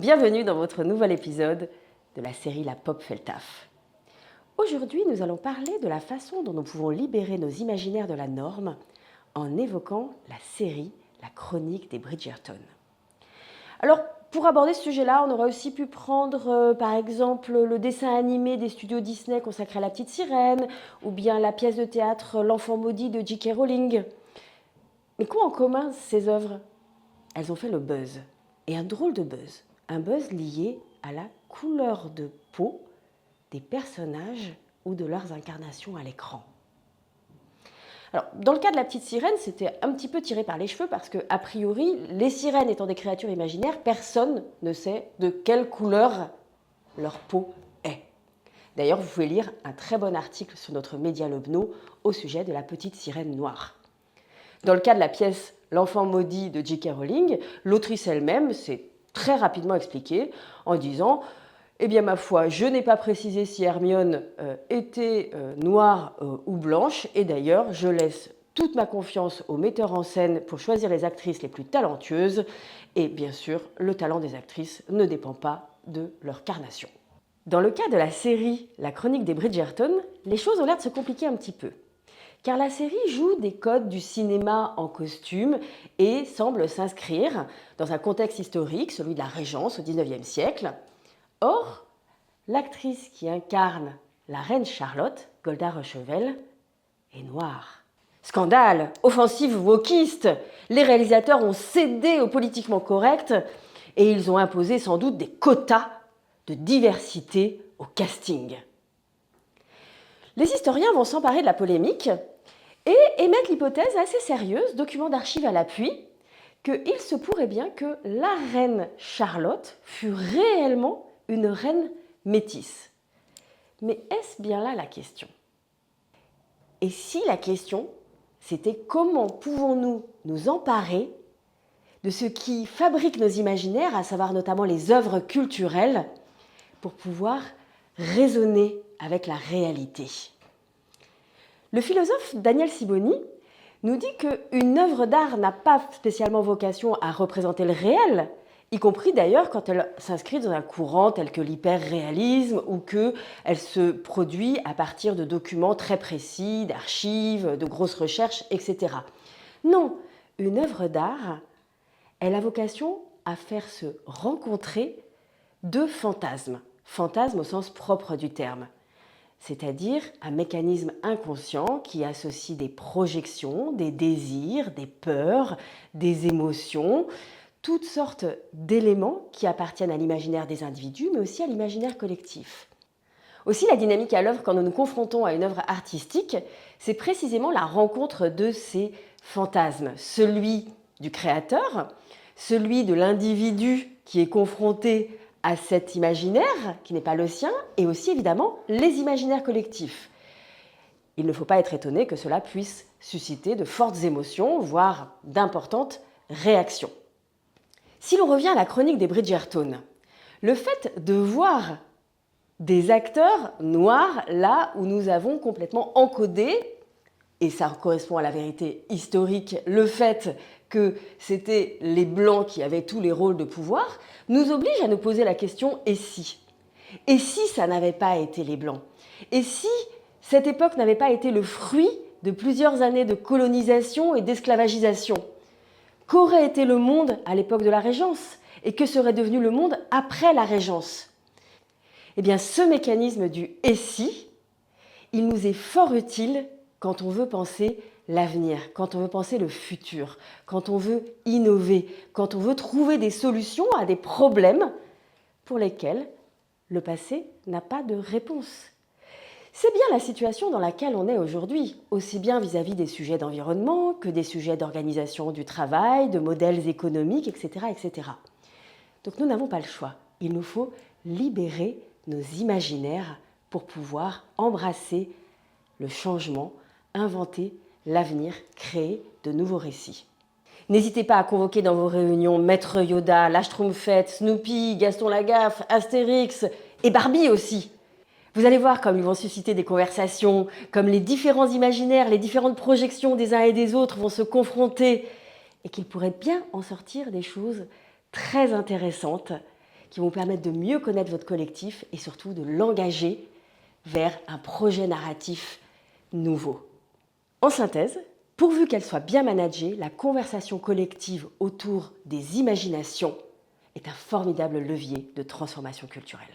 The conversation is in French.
bienvenue dans votre nouvel épisode de la série La Pop fait le taf. Aujourd'hui, nous allons parler de la façon dont nous pouvons libérer nos imaginaires de la norme en évoquant la série La Chronique des Bridgerton. Alors, pour aborder ce sujet-là, on aurait aussi pu prendre par exemple le dessin animé des studios Disney consacré à la petite sirène, ou bien la pièce de théâtre L'Enfant maudit de J.K. Rowling. Mais qu'ont en commun ces œuvres? Elles ont fait le buzz, et un drôle de buzz. Un buzz lié à la couleur de peau des personnages ou de leurs incarnations à l'écran. Alors, dans le cas de la petite sirène, c'était un petit peu tiré par les cheveux parce que, a priori, les sirènes étant des créatures imaginaires, personne ne sait de quelle couleur leur peau est. D'ailleurs, vous pouvez lire un très bon article sur notre média Lebno au sujet de la petite sirène noire. Dans le cas de la pièce L'Enfant maudit de J.K. Rowling, l'autrice elle-même s'est très rapidement expliquée en disant « Eh bien, ma foi, je n'ai pas précisé si Hermione était noire ou blanche, et d'ailleurs, je laisse toute ma confiance aux metteurs en scène pour choisir les actrices les plus talentueuses, et bien sûr, le talent des actrices ne dépend pas de leur carnation. » Dans le cas de la série La Chronique des Bridgerton, les choses ont l'air de se compliquer un petit peu. Car la série joue des codes du cinéma en costume et semble s'inscrire dans un contexte historique, celui de la Régence au XIXe siècle. Or, l'actrice qui incarne la reine Charlotte, Golda Rochewell, est noire. Scandale, offensive wokiste, les réalisateurs ont cédé au politiquement correct et ils ont imposé sans doute des quotas de diversité au casting. Les historiens vont s'emparer de la polémique et émettent l'hypothèse assez sérieuse, document d'archives à l'appui, qu'il se pourrait bien que la reine Charlotte fût réellement une reine métisse. Mais est-ce bien là la question? Et si la question, c'était comment pouvons-nous nous emparer de ce qui fabrique nos imaginaires, à savoir notamment les œuvres culturelles, pour pouvoir raisonner avec la réalité? Le philosophe Daniel Sibony nous dit qu'une œuvre d'art n'a pas spécialement vocation à représenter le réel, y compris d'ailleurs quand elle s'inscrit dans un courant tel que l'hyperréalisme ou qu'elle se produit à partir de documents très précis, d'archives, de grosses recherches, etc. Non, une œuvre d'art, elle a vocation à faire se rencontrer deux fantasmes, fantasmes au sens propre du terme, c'est-à-dire un mécanisme inconscient qui associe des projections, des désirs, des peurs, des émotions, toutes sortes d'éléments qui appartiennent à l'imaginaire des individus, mais aussi à l'imaginaire collectif. Aussi, la dynamique à l'œuvre quand nous nous confrontons à une œuvre artistique, c'est précisément la rencontre de ces fantasmes, celui du créateur, celui de l'individu qui est confronté à cet imaginaire qui n'est pas le sien, et aussi évidemment les imaginaires collectifs. Il ne faut pas être étonné que cela puisse susciter de fortes émotions, voire d'importantes réactions. Si l'on revient à la chronique des Bridgerton, le fait de voir des acteurs noirs là où nous avons complètement encodé, et ça correspond à la vérité historique, le fait que c'était les Blancs qui avaient tous les rôles de pouvoir, nous oblige à nous poser la question « et si ?» Et si ça n'avait pas été les Blancs? Et si cette époque n'avait pas été le fruit de plusieurs années de colonisation et d'esclavagisation? Qu'aurait été le monde à l'époque de la Régence? Et que serait devenu le monde après la Régence? Eh bien, ce mécanisme du « et si », il nous est fort utile quand on veut penser l'avenir, quand on veut penser le futur, quand on veut innover, quand on veut trouver des solutions à des problèmes pour lesquels le passé n'a pas de réponse. C'est bien la situation dans laquelle on est aujourd'hui, aussi bien vis-à-vis des sujets d'environnement que des sujets d'organisation du travail, de modèles économiques, etc., etc. Donc nous n'avons pas le choix. Il nous faut libérer nos imaginaires pour pouvoir embrasser le changement, inventer l'avenir, créer de nouveaux récits. N'hésitez pas à convoquer dans vos réunions Maître Yoda, la Schtroumpfette, Snoopy, Gaston Lagaffe, Astérix et Barbie aussi. Vous allez voir comme ils vont susciter des conversations, comme les différents imaginaires, les différentes projections des uns et des autres vont se confronter et qu'il pourrait bien en sortir des choses très intéressantes qui vont vous permettre de mieux connaître votre collectif et surtout de l'engager vers un projet narratif nouveau. En synthèse, pourvu qu'elle soit bien managée, la conversation collective autour des imaginations est un formidable levier de transformation culturelle.